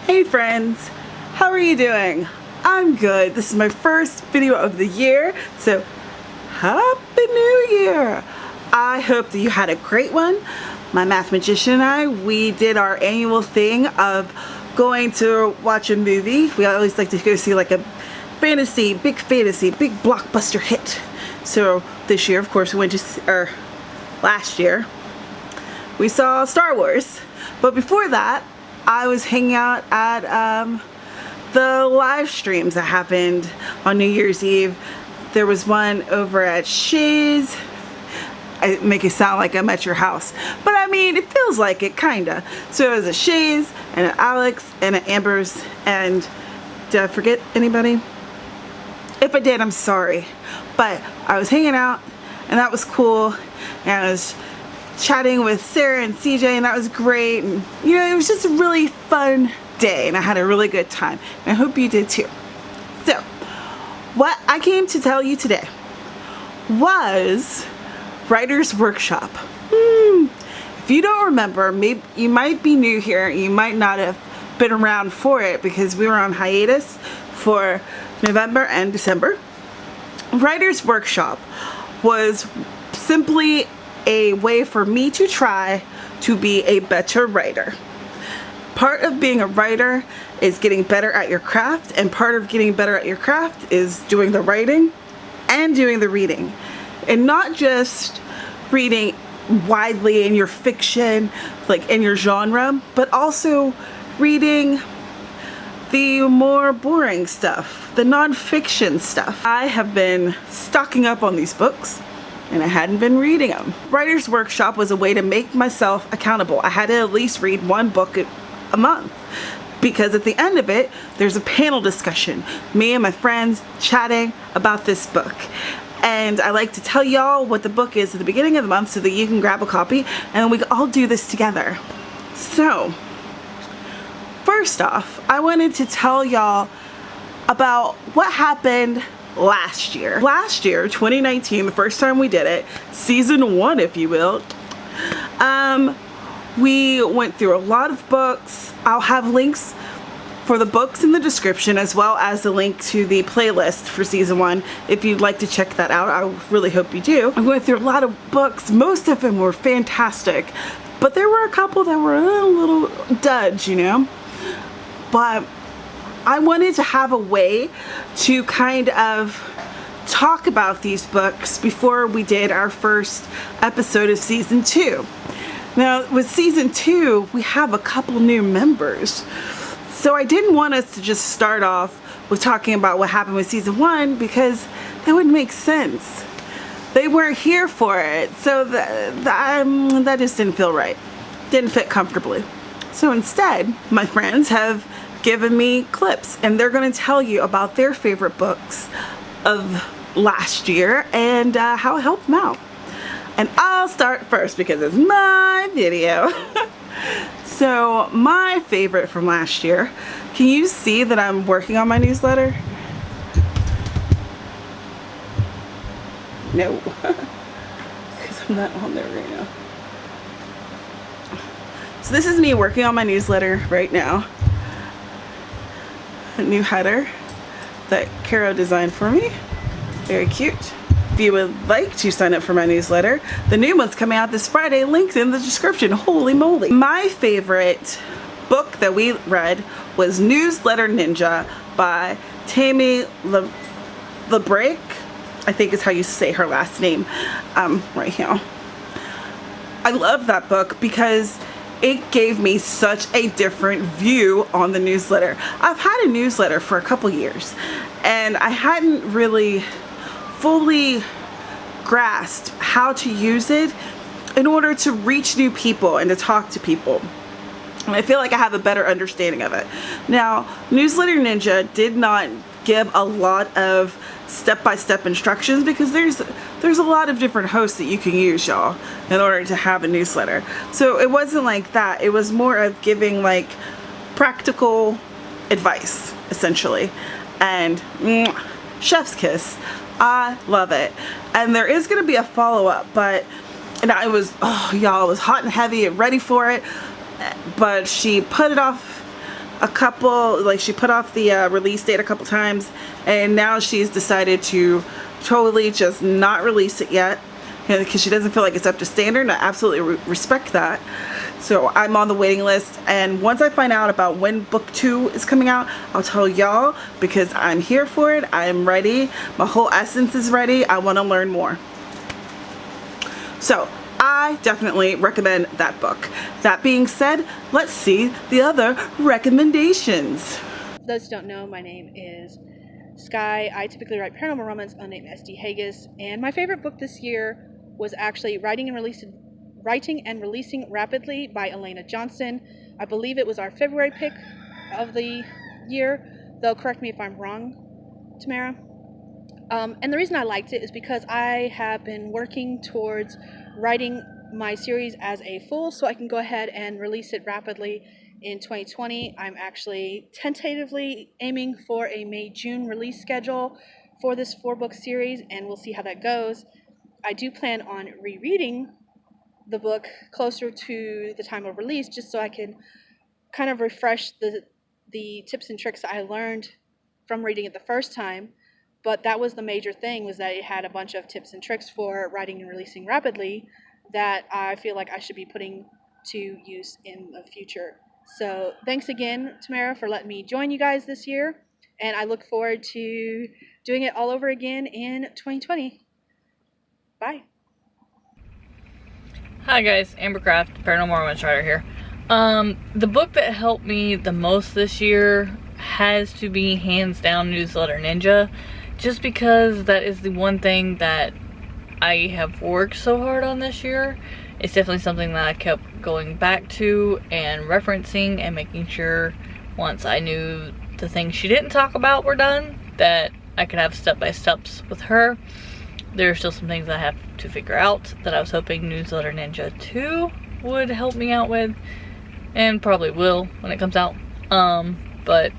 Hey friends, how are you doing? I'm good. This is my first video of the year, so Happy New Year! I hope that you had a great one. My math magician and I, we did our annual thing of going to watch a movie. We always like to go see like a big blockbuster hit. So this year, of course, we went to, last year, we saw Star Wars. But before that, I was hanging out at the live streams that happened on New Year's Eve. There was one over at Hegyes. I make it sound like I'm at your house, but I mean, it feels like it, kinda. So it was a Hegyes and an Alex and an Amber's, and did I forget anybody? If I did, I'm sorry. But I was hanging out, and that was cool, and I was chatting with Sarah and CJ, and that was great. And you know, it was just a really fun day, and I had a really good time, and I hope you did too. So what I came to tell you today was Writer's Workshop. If you don't remember, maybe you might be new here, you might not have been around for it because we were on hiatus for November and December. Writer's Workshop was simply a way for me to try to be a better writer. Part of being a writer is getting better at your craft, and part of getting better at your craft is doing the writing and doing the reading. And not just reading widely in your fiction, like in your genre, but also reading the more boring stuff, the non-fiction stuff. I have been stocking up on these books, and I hadn't been reading them. Writer's Workshop was a way to make myself accountable. I had to at least read one book a month, because at the end of it, there's a panel discussion. Me and my friends chatting about this book. And I like to tell y'all what the book is at the beginning of the month so that you can grab a copy and we can all do this together. So, first off, I wanted to tell y'all about what happened last year. Last year, 2019, the first time we did it, season 1 if you will, we went through a lot of books. I'll have links for the books in the description, as well as the link to the playlist for season 1 if you'd like to check that out. I really hope you do. I went through a lot of books. Most of them were fantastic, but there were a couple that were a little duds, you know. But I wanted to have a way to kind of talk about these books before we did our first episode of season 2. Now with season 2, we have a couple new members. So I didn't want us to just start off with talking about what happened with season 1, because that wouldn't make sense. They weren't here for it, so that just didn't feel right. Didn't fit comfortably. So instead, my friends have given me clips, and they're going to tell you about their favorite books of last year and how it helped them out. And I'll start first because it's my video. So my favorite from last year, can you see that I'm working on my newsletter? No, because I'm not on there right now. So this is me working on my newsletter right now. A new header that Carrow designed for me. Very cute. If you would like to sign up for my newsletter, the new one's coming out this Friday, linked in the description. Holy moly. My favorite book that we read was Newsletter Ninja by Tamara LeBrake, I think is how you say her last name, right here. I love that book because it gave me such a different view on the newsletter. I've had a newsletter for a couple years, and I hadn't really fully grasped how to use it in order to reach new people and to talk to people. And I feel like I have a better understanding of it. Now, Newsletter Ninja did not give a lot of step-by-step instructions because there's a lot of different hosts that you can use, y'all, in order to have a newsletter. So it wasn't like that. It was more of giving like practical advice, essentially. And chef's kiss. I love it. And there is going to be a follow-up, and I was, oh y'all, I was hot and heavy and ready for it, but she put it off a couple, like she put off the release date a couple times, and now she's decided to totally just not release it yet, because she doesn't feel like it's up to standard, and I absolutely respect that. So I'm on the waiting list, and once I find out about when book 2 is coming out, I'll tell y'all, because I'm here for it. I am ready. My whole essence is ready. I want to learn more. So I definitely recommend that book. That being said, let's see the other recommendations. For those who don't know, my name is Sky. I typically write paranormal romance unnamed SD Hegyes, and my favorite book this year was actually Writing and Releasing Rapidly by Elena Johnson. I believe it was our February pick of the year, though correct me if I'm wrong, Tamara. And the reason I liked it is because I have been working towards writing my series as a full, so I can go ahead and release it rapidly in 2020. I'm actually tentatively aiming for a May-June release schedule for this 4-book series, and we'll see how that goes. I do plan on rereading the book closer to the time of release, just so I can kind of refresh the tips and tricks I learned from reading it the first time. But that was the major thing, was that it had a bunch of tips and tricks for writing and releasing rapidly that I feel like I should be putting to use in the future. So thanks again, Tamara, for letting me join you guys this year, and I look forward to doing it all over again in 2020. Bye. Hi guys, Ambercraft, Paranormal Romance Writer here. The book that helped me the most this year has to be hands down Newsletter Ninja, just because that is the one thing that I have worked so hard on this year. It's definitely something that I kept going back to and referencing and making sure once I knew the things she didn't talk about were done, that I could have step-by-steps with her. There are still some things I have to figure out that I was hoping Newsletter Ninja 2 would help me out with, and probably will when it comes out. But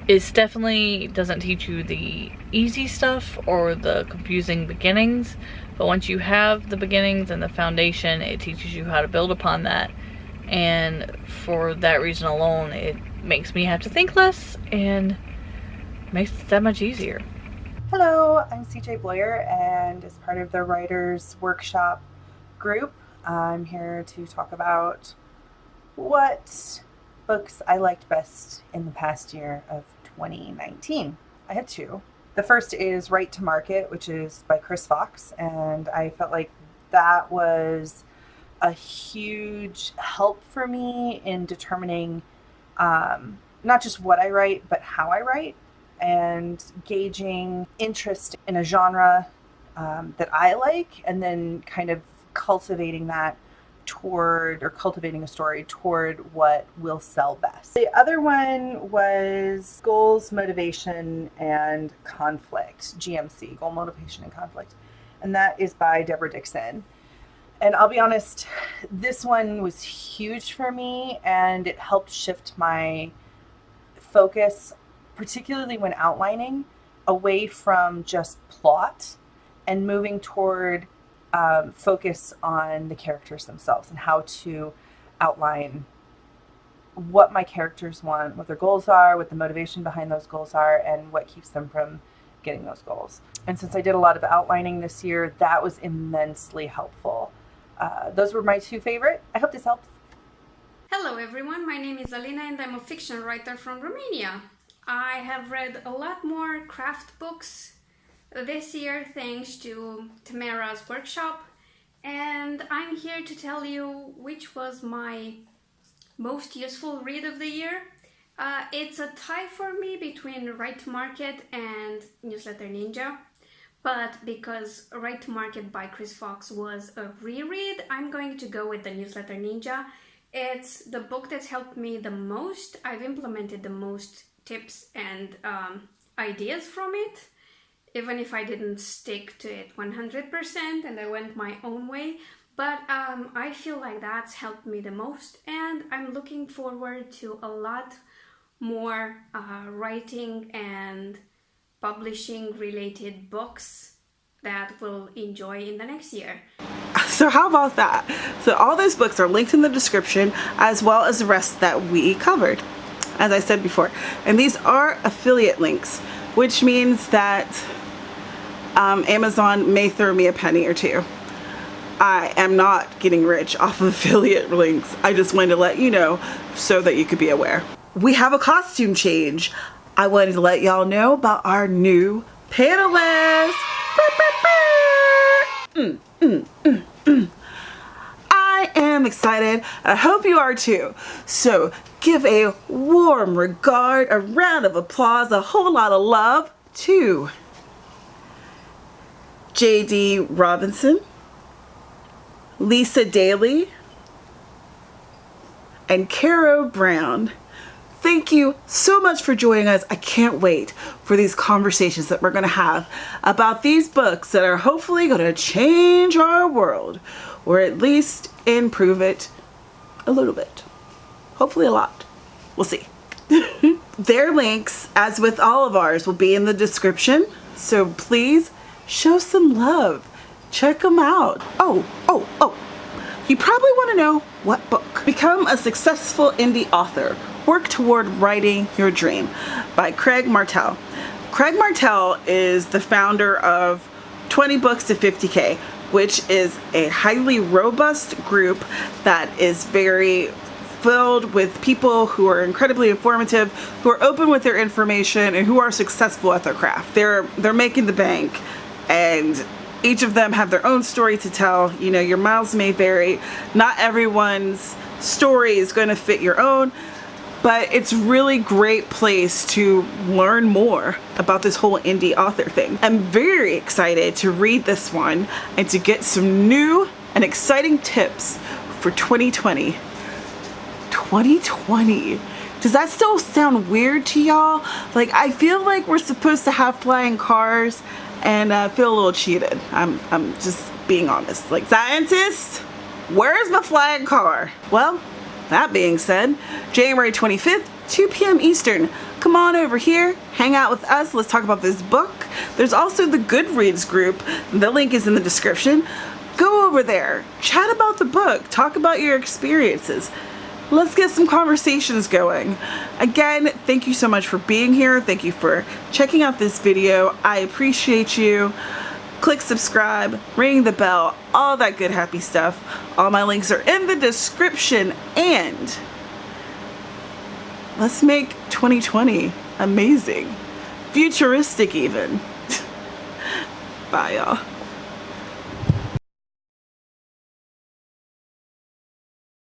it definitely doesn't teach you the easy stuff or the confusing beginnings, but once you have the beginnings and the foundation, it teaches you how to build upon that, and for that reason alone, it makes me have to think less and makes it that much easier. Hello, I'm CJ Bloyer, and as part of the Writers Workshop group, I'm here to talk about what books I liked best in the past year of 2019. I have 2. The first is Right to Market, which is by Chris Fox, and I felt like that was a huge help for me in determining not just what I write, but how I write, and gauging interest in a genre that I like, and then kind of cultivating that toward, or cultivating a story toward what will sell best. The other one was Goals, Motivation, and Conflict, GMC, Goal, Motivation, and Conflict. And that is by Deborah Dixon. And I'll be honest, this one was huge for me, and it helped shift my focus, particularly when outlining, away from just plot and moving toward focus on the characters themselves and how to outline what my characters want, what their goals are, what the motivation behind those goals are, and what keeps them from getting those goals. And since I did a lot of outlining this year, that was immensely helpful. Those were my 2 favorite. I hope this helps. Hello everyone, my name is Alina and I'm a fiction writer from Romania. I have read a lot more craft books this year thanks to Tamara's workshop, and I'm here to tell you which was my most useful read of the year. It's a tie for me between Right to Market and Newsletter Ninja, but because Right to Market by Chris Fox was a reread, I'm going to go with the Newsletter Ninja. It's the book that's helped me the most. I've implemented the most tips and ideas from it, even if I didn't stick to it 100% and I went my own way. But I feel like that's helped me the most, and I'm looking forward to a lot more writing and publishing related books that we'll enjoy in the next year. So how about that? So all those books are linked in the description, as well as the rest that we covered. as I said before. And these are affiliate links, which means that Amazon may throw me a penny or two. I am not getting rich off of affiliate links. I just wanted to let you know so that you could be aware. We have a costume change. I wanted to let y'all know about our new panelist. I am excited. I hope you are too. So give a warm regard, a round of applause, a whole lot of love to J.D. Robinson, Lisa Daly, and Carrow Brown. Thank you so much for joining us. I can't wait for these conversations that we're going to have about these books that are hopefully going to change our world, or at least improve it a little bit. Hopefully a lot. We'll see. Their links, as with all of ours, will be in the description. So please show some love. Check them out. Oh. You probably want to know what book. Become a Successful Indie Author. Work Toward Writing Your Dream by Craig Martell. Craig Martell is the founder of 20 Books to 50K, which is a highly robust group that is very filled with people who are incredibly informative, who are open with their information, and who are successful at their craft. They're making the bank, and each of them have their own story to tell. You know, your miles may vary. Not everyone's story is going to fit your own, but it's really great place to learn more about this whole indie author thing. I'm very excited to read this one and to get some new and exciting tips for 2020. 2020. Does that still sound weird to y'all? Like, I feel like we're supposed to have flying cars, and I feel a little cheated. I'm just being honest. Like, scientists, where's my flying car? Well, that being said, January 25th, 2 p.m. Eastern. Come on over here, hang out with us, let's talk about this book. There's also the Goodreads group. The link is in the description. Go over there, chat about the book, talk about your experiences. Let's get some conversations going. Again, thank you so much for being here. Thank you for checking out this video. I appreciate you. Click subscribe, ring the bell, all that good happy stuff. All my links are in the description, and let's make 2020 amazing. Futuristic even. Bye y'all.